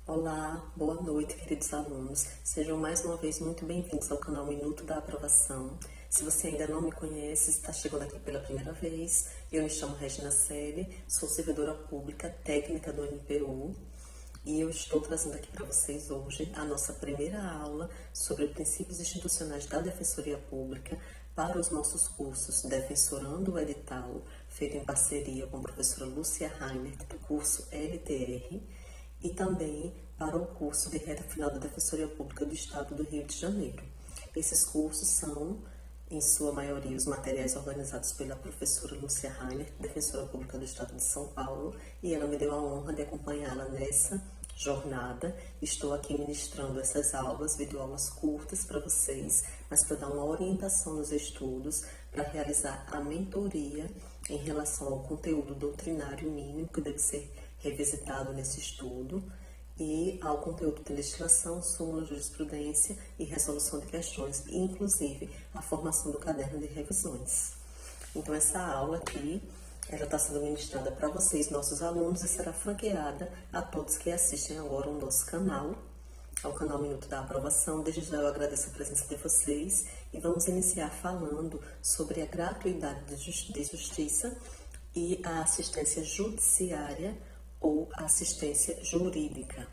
Olá, boa noite, queridos alunos. Sejam mais uma vez muito bem-vindos ao canal Minuto da Aprovação. Se você ainda não me conhece, está chegando aqui pela primeira vez, eu me chamo Regina Selle, sou servidora pública técnica do MPU e eu estou trazendo aqui para vocês hoje a nossa primeira aula sobre princípios institucionais da Defensoria Pública para os nossos cursos Defensorando o Edital, feito em parceria com a professora Lúcia Rainer, do curso LTR, e também para o curso de reta final da Defensoria Pública do Estado do Rio de Janeiro. Esses cursos são, em sua maioria, os materiais organizados pela professora Lúcia Rainer, Defensora Pública do Estado de São Paulo, e ela me deu a honra de acompanhá-la nessa jornada. Estou aqui ministrando essas aulas, videoaulas curtas para vocês, mas para dar uma orientação nos estudos, para realizar a mentoria em relação ao conteúdo doutrinário mínimo que deve ser revisitado nesse estudo e ao conteúdo de legislação, súmula, jurisprudência e resolução de questões, e inclusive a formação do caderno de revisões. Então essa aula aqui, ela está sendo ministrada para vocês, nossos alunos, e será franqueada a todos que assistem agora ao nosso canal, ao canal Minuto da Aprovação. Desde já eu agradeço a presença de vocês e vamos iniciar falando sobre a gratuidade de justiça e a assistência judiciária ou assistência jurídica.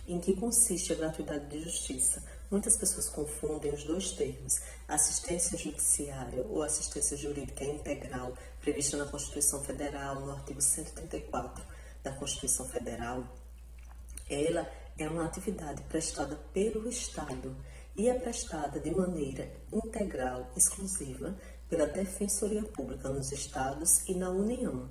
Em que consiste a gratuidade de justiça? Muitas pessoas confundem os dois termos. Assistência judiciária ou assistência jurídica integral, prevista na Constituição Federal, no artigo 134 da Constituição Federal, ela é uma atividade prestada pelo Estado e é prestada de maneira integral, exclusiva, pela Defensoria Pública nos Estados e na União.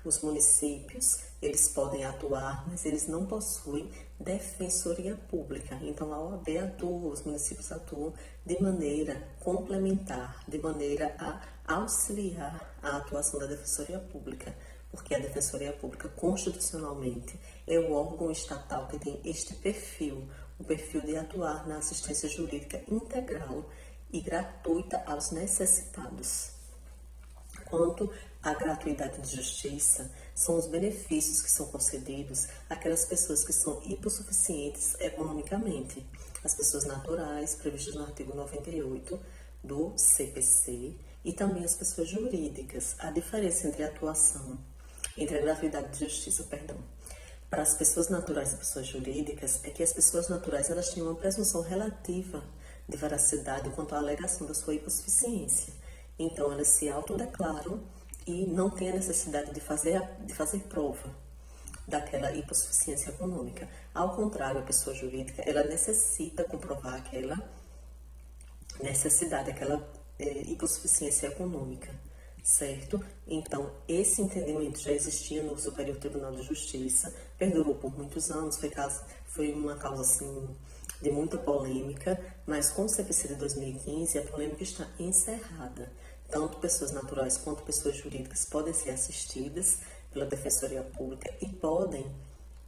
Os municípios, eles podem atuar, mas eles não possuem defensoria pública. Então, a OAB atua, os municípios atuam de maneira complementar, de maneira a auxiliar a atuação da defensoria pública, porque a defensoria pública, constitucionalmente, é o órgão estatal que tem este perfil, o perfil de atuar na assistência jurídica integral e gratuita aos necessitados. Quanto à gratuidade de justiça, são os benefícios que são concedidos àquelas pessoas que são hipossuficientes economicamente, as pessoas naturais, previstas no artigo 98 do CPC, e também as pessoas jurídicas. A diferença entre a gratuidade de justiça, para as pessoas naturais e pessoas jurídicas é que as pessoas naturais elas têm uma presunção relativa de veracidade quanto à alegação da sua hipossuficiência. Então, elas se autodeclaram e não têm a necessidade de fazer prova daquela hipossuficiência econômica. Ao contrário, a pessoa jurídica, ela necessita comprovar aquela necessidade, aquela hipossuficiência econômica, certo? Então, esse entendimento já existia no Superior Tribunal de Justiça, perdurou por muitos anos, foi uma causa assim de muita polêmica, mas com o CPC de 2015 a polêmica está encerrada. Tanto pessoas naturais quanto pessoas jurídicas podem ser assistidas pela Defensoria Pública e podem,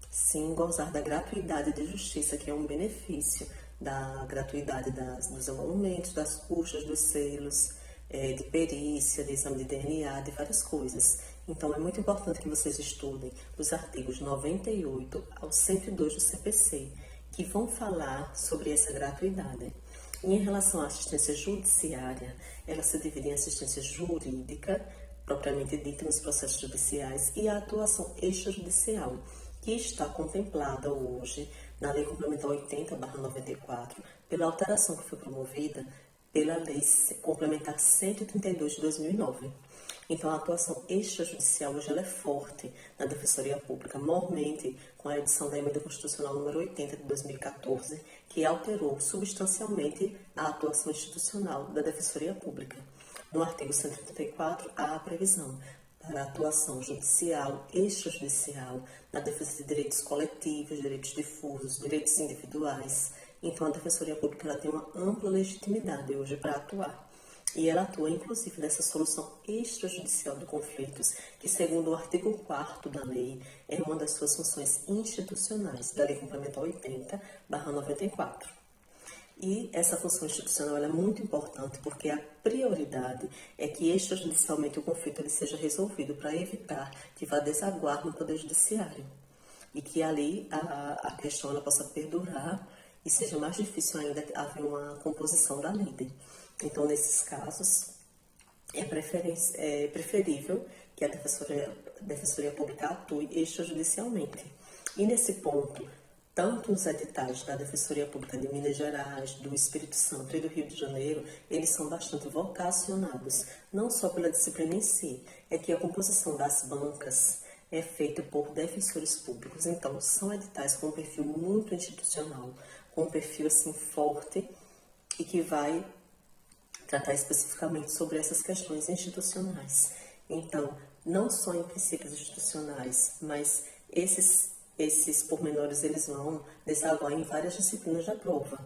sim, gozar da gratuidade de justiça, que é um benefício da gratuidade dos emolumentos, das custas, dos selos, de perícia, de exame de DNA, de várias coisas. Então, é muito importante que vocês estudem os artigos 98 ao 102 do CPC, que vão falar sobre essa gratuidade. E em relação à assistência judiciária, ela se divide em assistência jurídica, propriamente dita nos processos judiciais, e a atuação extrajudicial, que está contemplada hoje na Lei Complementar 80/94, pela alteração que foi promovida pela Lei Complementar 132 de 2009. Então, a atuação extrajudicial hoje ela é forte na Defensoria Pública, mormente com a edição da Emenda Constitucional número 80 de 2014, que alterou substancialmente a atuação institucional da Defensoria Pública. No artigo 134, há a previsão para a atuação judicial, extrajudicial, na defesa de direitos coletivos, direitos difusos, direitos individuais. Então, a Defensoria Pública ela tem uma ampla legitimidade hoje para atuar. E ela atua, inclusive, nessa solução extrajudicial de conflitos, que, segundo o artigo 4º da lei, é uma das suas funções institucionais, da Lei Complementar 80/94. E essa função institucional ela é muito importante porque a prioridade é que extrajudicialmente o conflito ele seja resolvido para evitar que vá desaguar no Poder Judiciário. e que ali a questão ela possa perdurar e seja mais difícil ainda haver uma composição da lide. Então, nesses casos, é preferível que a Defensoria Pública atue extrajudicialmente. E nesse ponto, tanto os editais da Defensoria Pública de Minas Gerais, do Espírito Santo e do Rio de Janeiro, eles são bastante vocacionados, não só pela disciplina em si, é que a composição das bancas é feita por defensores públicos. Então, são editais com um perfil muito institucional, com um perfil assim forte e que vai tratar especificamente sobre essas questões institucionais. Então, não só em princípios institucionais, mas esses pormenores eles vão desaguar em várias disciplinas da prova,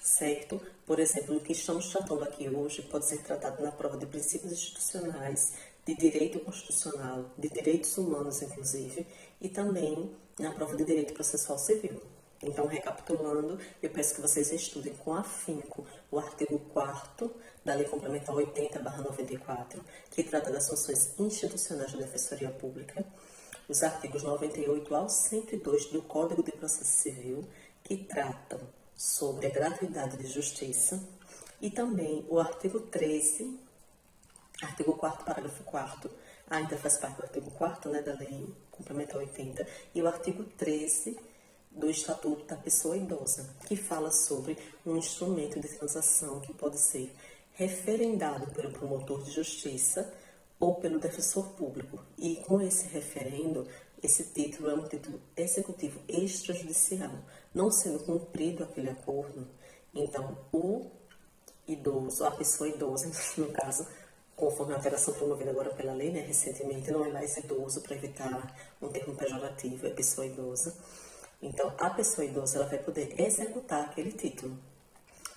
certo? Por exemplo, o que estamos tratando aqui hoje pode ser tratado na prova de princípios institucionais, de direito constitucional, de direitos humanos, inclusive, e também na prova de direito processual civil. Então, recapitulando, eu peço que vocês estudem com afinco o artigo 4º da Lei Complementar 80/94, que trata das funções institucionais da Defensoria Pública, os artigos 98 ao 102 do Código de Processo Civil, que tratam sobre a gratuidade de justiça, e também o artigo 13, artigo 4º, parágrafo 4º, ainda faz parte do artigo 4º, da Lei Complementar 80, e o artigo 13 do Estatuto da Pessoa Idosa, que fala sobre um instrumento de transação que pode ser referendado pelo promotor de justiça ou pelo defensor público. E com esse referendo, esse título é um título executivo extrajudicial. Não sendo cumprido aquele acordo, então o idoso, a pessoa idosa, no caso, conforme a alteração promovida agora pela lei, recentemente, não é mais idoso, para evitar um termo pejorativo, é pessoa idosa. Então, a pessoa idosa ela vai poder executar aquele título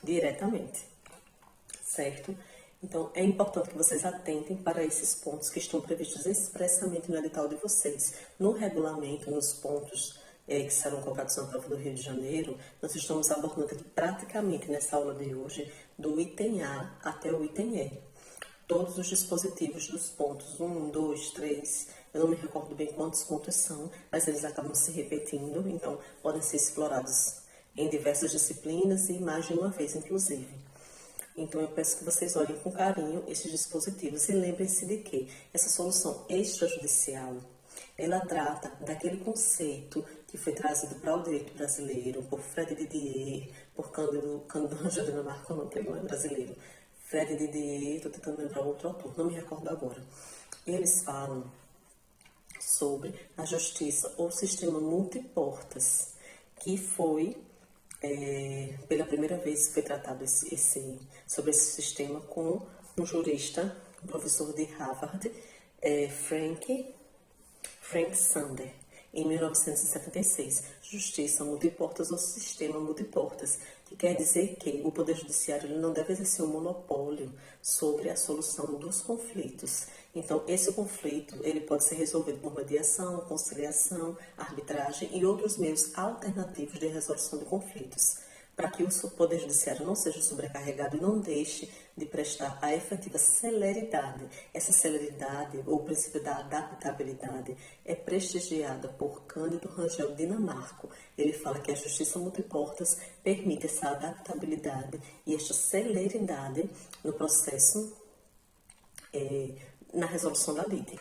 diretamente, certo? Então, é importante que vocês atentem para esses pontos que estão previstos expressamente no edital de vocês. No regulamento, nos pontos que serão colocados na prova do Rio de Janeiro, nós estamos abordando aqui praticamente nessa aula de hoje, do item A até o item E. Todos os dispositivos dos pontos 1, 2, 3, eu não me recordo bem quantos pontos são, mas eles acabam se repetindo, então podem ser explorados em diversas disciplinas e mais de uma vez, inclusive. Então eu peço que vocês olhem com carinho esses dispositivos e lembrem-se de que essa solução extrajudicial, ela trata daquele conceito que foi trazido para o direito brasileiro por Fred Didier, por Cândido Rangel Dinamarca, não é brasileiro, Fred Didier, estou tentando lembrar outro autor, não me recordo agora. Eles falam sobre a justiça ou sistema multiportas, que foi, pela primeira vez, foi tratado sobre esse sistema com um jurista, um professor de Harvard, Frank Sander, em 1976, justiça multiportas ou sistema multiportas, que quer dizer que o Poder Judiciário ele não deve exercer um monopólio sobre a solução dos conflitos. Então, esse conflito ele pode ser resolvido por mediação, conciliação, arbitragem e outros meios alternativos de resolução de conflitos, para que o Poder Judiciário não seja sobrecarregado e não deixe de prestar a efetiva celeridade. Essa celeridade, ou o princípio da adaptabilidade, é prestigiada por Cândido Rangel Dinamarca. Ele fala que a justiça multiportas permite essa adaptabilidade e esta celeridade no processo, na resolução da lide,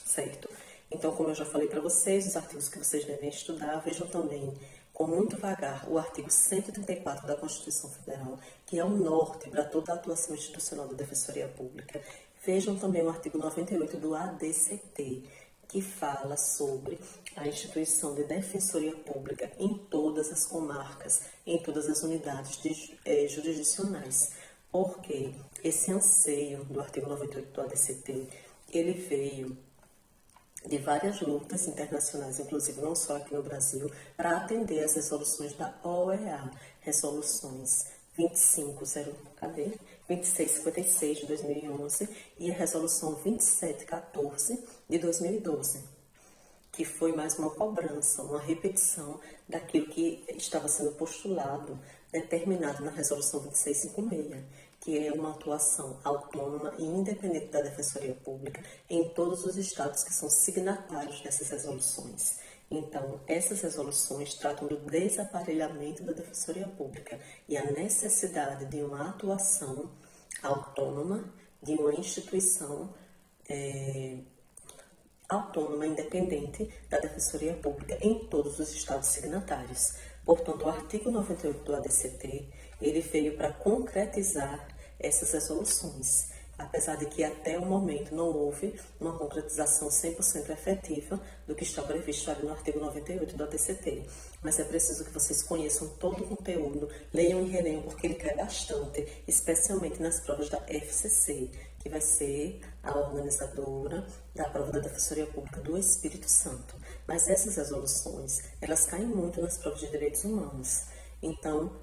certo? Então, como eu já falei para vocês, os artigos que vocês devem estudar, vejam também com muito vagar o artigo 134 da Constituição Federal, que é o norte para toda a atuação institucional da Defensoria Pública. Vejam também o artigo 98 do ADCT, que fala sobre a instituição de Defensoria Pública em todas as comarcas, em todas as unidades jurisdicionais. Porque esse anseio do artigo 98 do ADCT, ele veio de várias lutas internacionais, inclusive não só aqui no Brasil, para atender as resoluções da OEA, resoluções 2656 de 2011 e a resolução 2714 de 2012, que foi mais uma cobrança, uma repetição daquilo que estava sendo postulado, determinado na resolução 2656, que é uma atuação autônoma e independente da Defensoria Pública em todos os estados que são signatários dessas resoluções. Então, essas resoluções tratam do desaparelhamento da Defensoria Pública e a necessidade de uma atuação autônoma de uma instituição autônoma independente da Defensoria Pública em todos os estados signatários. Portanto, o artigo 98 do ADCT, ele veio para concretizar essas resoluções, apesar de que até o momento não houve uma concretização 100% efetiva do que está previsto ali no artigo 98 do ADCT. Mas é preciso que vocês conheçam todo o conteúdo, leiam e releiam, porque ele cai bastante, especialmente nas provas da FCC, que vai ser a organizadora da prova da Defensoria Pública do Espírito Santo. Mas essas resoluções, elas caem muito nas provas de direitos humanos. Então,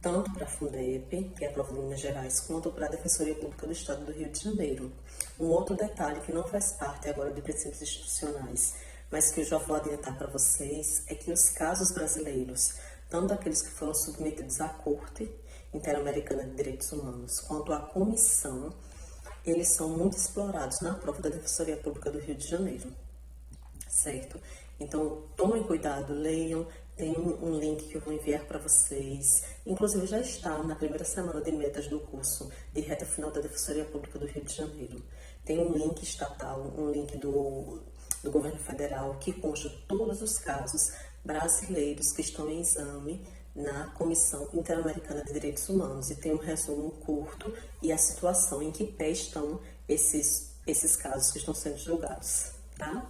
tanto para a Fundep, que é a prova de Minas Gerais, quanto para a Defensoria Pública do Estado do Rio de Janeiro. Um outro detalhe que não faz parte agora de princípios institucionais, mas que eu já vou adiantar para vocês, é que os casos brasileiros, tanto aqueles que foram submetidos à Corte Interamericana de Direitos Humanos, quanto à Comissão, eles são muito explorados na prova da Defensoria Pública do Rio de Janeiro, certo? Então, tomem cuidado, leiam, tem um link que eu vou enviar para vocês, inclusive já está na primeira semana de metas do curso de reta final da Defensoria Pública do Rio de Janeiro. Tem um link estatal, um link do governo federal que consta todos os casos brasileiros que estão em exame na Comissão Interamericana de Direitos Humanos, e tem um resumo curto e a situação em que pé estão esses casos que estão sendo julgados, tá?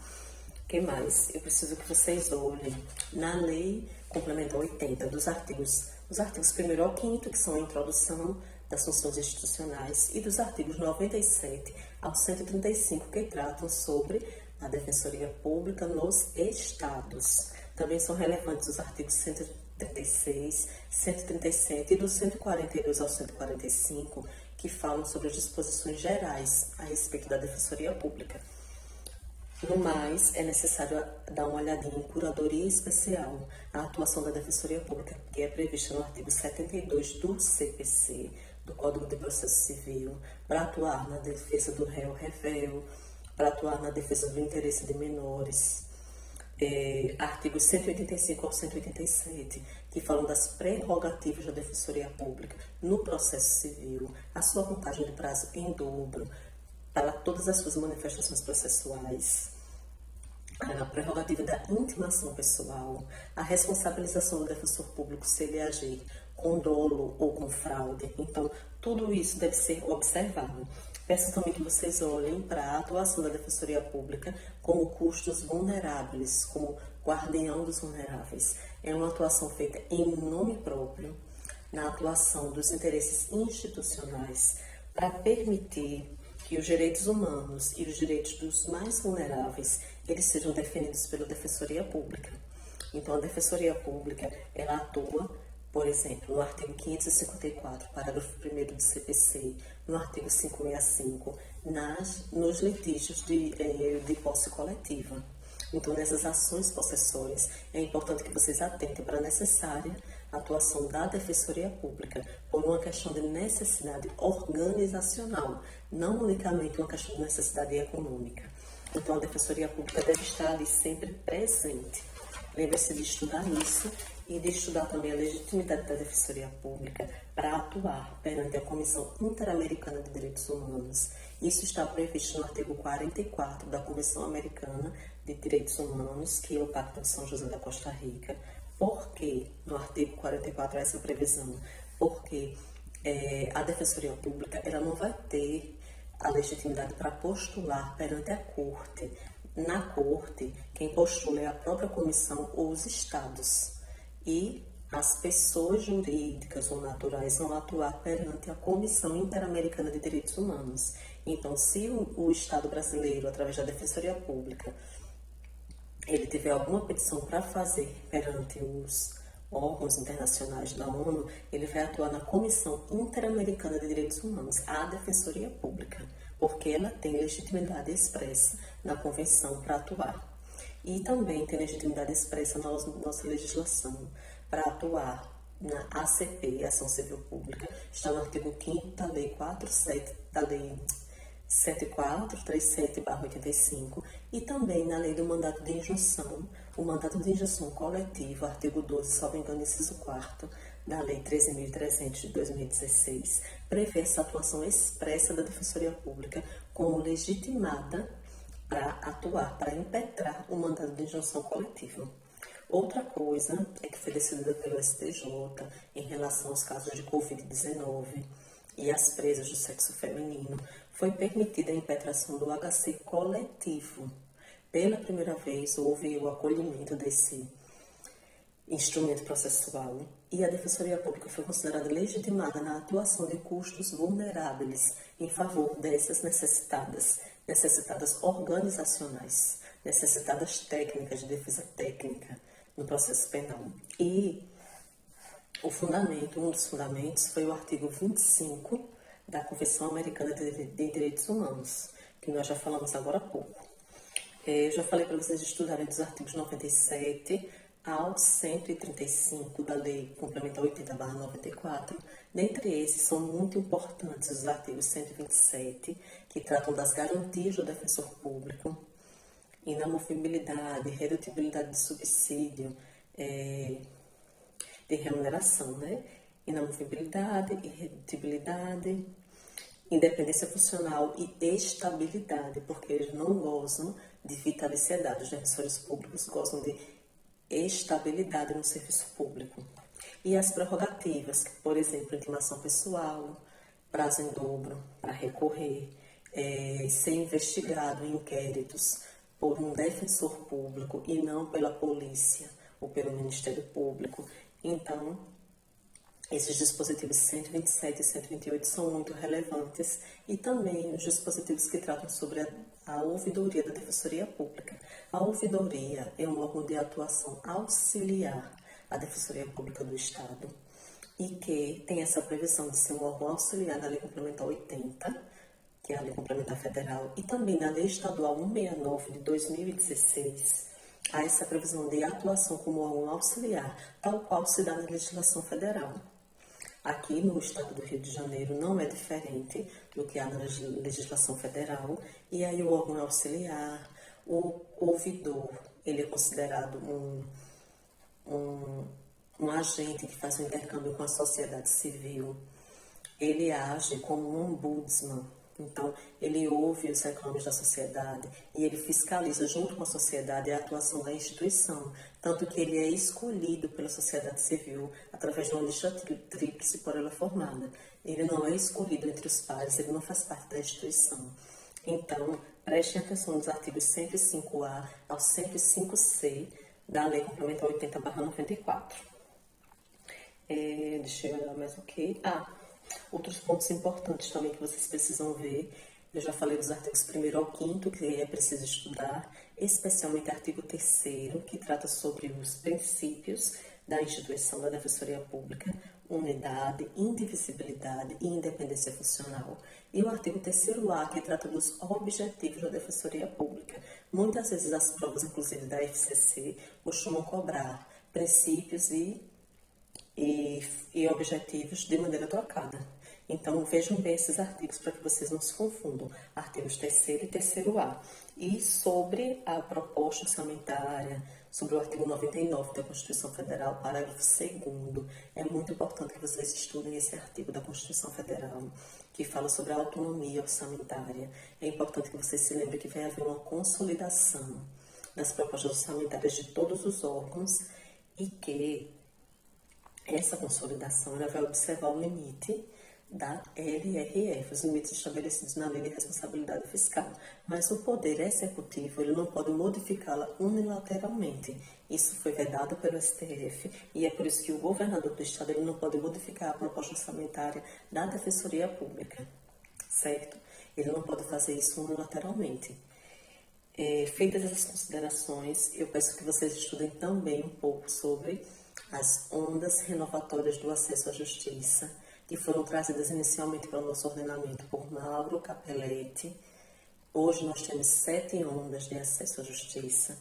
O que mais? Eu preciso que vocês olhem na Lei Complementar 80 dos artigos 1º ao 5º, que são a introdução das funções institucionais, e dos artigos 97 ao 135, que tratam sobre a Defensoria Pública nos estados. Também são relevantes os artigos 136, 137 e do 142 ao 145, que falam sobre as disposições gerais a respeito da Defensoria Pública. No mais, é necessário dar uma olhadinha em curadoria especial, a atuação da Defensoria Pública, que é prevista no artigo 72 do CPC, do Código de Processo Civil, para atuar na defesa do réu, para atuar na defesa do interesse de menores. Artigos 185 ao 187, que falam das prerrogativas da Defensoria Pública no processo civil, a sua contagem de prazo em dobro para todas as suas manifestações processuais, a prerrogativa da intimação pessoal, a responsabilização do defensor público se ele agir com dolo ou com fraude. Então, tudo isso deve ser observado. Peço também que vocês olhem para a atuação da Defensoria Pública como custos vulneráveis, como guardião dos vulneráveis. É uma atuação feita em nome próprio, na atuação dos interesses institucionais, para permitir que os direitos humanos e os direitos dos mais vulneráveis, eles sejam defendidos pela Defensoria Pública. Então, a Defensoria Pública, ela atua, por exemplo, no artigo 554, parágrafo 1º do CPC, no artigo 565, nos litígios de posse coletiva. Então, nessas ações possessórias, é importante que vocês atentem para a necessária atuação da Defensoria Pública por uma questão de necessidade organizacional, não unicamente uma questão de necessidade econômica. Então, a Defensoria Pública deve estar ali sempre presente. Lembre-se de estudar isso e de estudar também a legitimidade da Defensoria Pública para atuar perante a Comissão Interamericana de Direitos Humanos. Isso está previsto no artigo 44 da Convenção Americana de Direitos Humanos, que é o Pacto de São José da Costa Rica. Por que no artigo 44 há essa previsão? Porque a Defensoria Pública ela não vai ter a legitimidade para postular perante a Corte. Na Corte, quem postula é a própria comissão ou os estados. E as pessoas jurídicas ou naturais vão atuar perante a Comissão Interamericana de Direitos Humanos. Então, se o Estado brasileiro, através da Defensoria Pública, ele tiver alguma petição para fazer perante os órgãos internacionais da ONU, ele vai atuar na Comissão Interamericana de Direitos Humanos, a Defensoria Pública, porque ela tem legitimidade expressa na Convenção para atuar. E também tem legitimidade expressa na nossa legislação para atuar na ACP, Ação Civil Pública, está no artigo 5º da Lei 47, da Lei 7437/85 e também na lei do mandato de injunção, o mandato de injunção coletivo, artigo 12, salvo engano, inciso 4º, da lei 13.300 de 2016, prevê essa atuação expressa da Defensoria Pública como legitimada para atuar, para impetrar o mandato de injunção coletivo. Outra coisa é que foi decidida pelo STJ em relação aos casos de Covid-19 e as presas do sexo feminino, foi permitida a impetração do HC coletivo. Pela primeira vez houve o acolhimento desse instrumento processual e a Defensoria Pública foi considerada legitimada na atuação de custos vulneráveis em favor dessas necessitadas organizacionais, necessitadas técnicas, de defesa técnica no processo penal. E um dos fundamentos foi o artigo 25 da Convenção Americana de Direitos Humanos, que nós já falamos agora há pouco. Eu já falei para vocês estudarem dos artigos 97 ao 135 da Lei Complementar 80/94. Dentre esses, são muito importantes os artigos 127, que tratam das garantias do defensor público, inamovibilidade, redutibilidade de subsídio, de remuneração, né? Inamovibilidade, irredutibilidade, independência funcional e estabilidade, porque eles não gozam de vitaliciedade. Os defensores públicos gozam de estabilidade no serviço público. E as prerrogativas, por exemplo, intimação pessoal, prazo em dobro para recorrer, ser investigado em inquéritos por um defensor público e não pela polícia ou pelo Ministério Público. Então, esses dispositivos 127 e 128 são muito relevantes e também os dispositivos que tratam sobre a ouvidoria da Defensoria Pública. A ouvidoria é um órgão de atuação auxiliar à Defensoria Pública do Estado e que tem essa previsão de ser um órgão auxiliar na Lei Complementar 80, que é a Lei Complementar Federal, e também na Lei Estadual 169 de 2016, há essa previsão de atuação como órgão auxiliar, tal qual se dá na legislação federal. Aqui no estado do Rio de Janeiro não é diferente do que há na legislação federal, e aí o órgão auxiliar, o ouvidor, ele é considerado um agente que faz um intercâmbio com a sociedade civil, ele age como um ombudsman. Então, ele ouve os reclames da sociedade e ele fiscaliza junto com a sociedade a atuação da instituição, tanto que ele é escolhido pela sociedade civil através de uma lista tríplice por ela formada. Ele não é escolhido entre os pares, ele não faz parte da instituição. Então, prestem atenção nos artigos 105A ao 105C da Lei Complementar 80/94. Deixa eu olhar mais o que. Outros pontos importantes também que vocês precisam ver, eu já falei dos artigos 1º ao 5º, que é preciso estudar, especialmente artigo 3º, que trata sobre os princípios da instituição da Defensoria Pública, unidade, indivisibilidade e independência funcional. E o artigo 3º-A, que trata dos objetivos da Defensoria Pública. Muitas vezes as provas, inclusive da FCC, costumam cobrar princípios e objetivos de maneira trocada. Então, vejam bem esses artigos para que vocês não se confundam. Artigos 3º e 3º-A. E sobre a proposta orçamentária, sobre o artigo 99 da Constituição Federal, parágrafo 2º, é muito importante que vocês estudem esse artigo da Constituição Federal, que fala sobre a autonomia orçamentária. É importante que vocês se lembrem que vai haver uma consolidação das propostas orçamentárias de todos os órgãos e que essa consolidação ela vai observar o limite da LRF, os limites estabelecidos na Lei de Responsabilidade Fiscal. Mas o Poder Executivo ele não pode modificá-la unilateralmente. Isso foi vedado pelo STF e é por isso que o governador do Estado ele não pode modificar a proposta orçamentária da Defensoria Pública, certo? Ele não pode fazer isso unilateralmente. Feitas essas considerações, eu peço que vocês estudem também um pouco sobre as ondas renovatórias do acesso à justiça, que foram trazidas inicialmente para o nosso ordenamento por Mauro Capelletti. Hoje nós temos 7 ondas de acesso à justiça,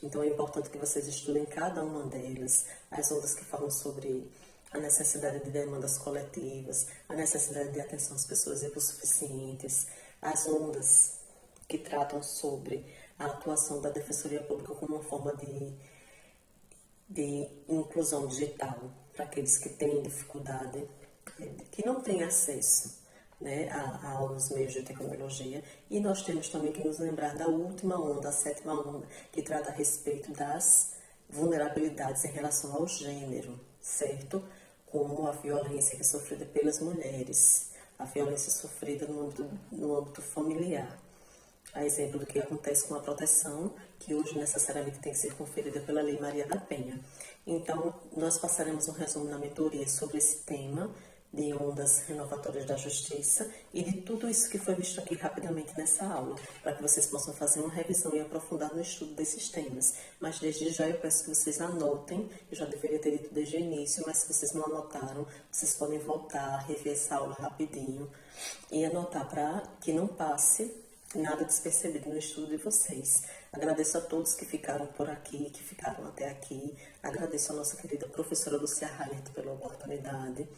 então é importante que vocês estudem cada uma delas, as ondas que falam sobre a necessidade de demandas coletivas, a necessidade de atenção às pessoas hipossuficientes, as ondas que tratam sobre a atuação da Defensoria Pública como uma forma de inclusão digital para aqueles que têm dificuldade, que não têm acesso, né, aos meios de tecnologia. E nós temos também que nos lembrar da última onda, a sétima onda, que trata a respeito das vulnerabilidades em relação ao gênero, certo? Como a violência que é sofrida pelas mulheres, a violência sofrida no âmbito familiar. A exemplo do que acontece com a proteção, que hoje necessariamente tem que ser conferida pela Lei Maria da Penha. Então, nós passaremos um resumo na mentoria sobre esse tema de ondas renovatórias da justiça e de tudo isso que foi visto aqui rapidamente nessa aula, para que vocês possam fazer uma revisão e aprofundar no estudo desses temas. Mas desde já eu peço que vocês anotem, eu já deveria ter dito desde o início, mas se vocês não anotaram, vocês podem voltar, rever essa aula rapidinho e anotar para que não passe nada despercebido no estudo de vocês. Agradeço a todos que ficaram por aqui, que ficaram até aqui. Agradeço a nossa querida professora Lúcia Hayert pela oportunidade.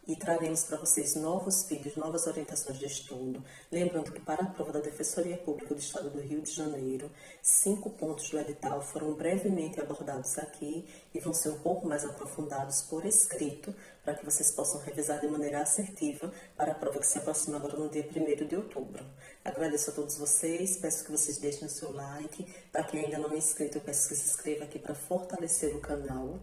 E traremos para vocês novos vídeos, novas orientações de estudo. Lembrando que para a prova da Defensoria Pública do Estado do Rio de Janeiro, 5 pontos do edital foram brevemente abordados aqui e vão ser um pouco mais aprofundados por escrito, para que vocês possam revisar de maneira assertiva para a prova que se aproxima agora no dia 1º de outubro. Agradeço a todos vocês, peço que vocês deixem o seu like. Para quem ainda não é inscrito, eu peço que se inscreva aqui para fortalecer o canal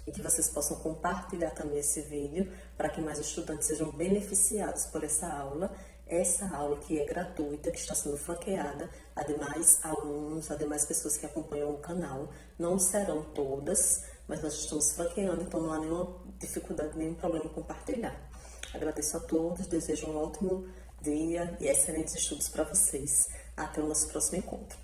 e que vocês possam compartilhar também esse vídeo para que mais estudantes sejam beneficiados por essa aula que é gratuita, que está sendo franqueada a demais alunos, a demais pessoas que acompanham o canal. Não serão todas, mas nós estamos franqueando, então não há nenhuma dificuldade, nenhum problema em compartilhar. Agradeço a todos, desejo um ótimo dia e excelentes estudos para vocês. Até o nosso próximo encontro.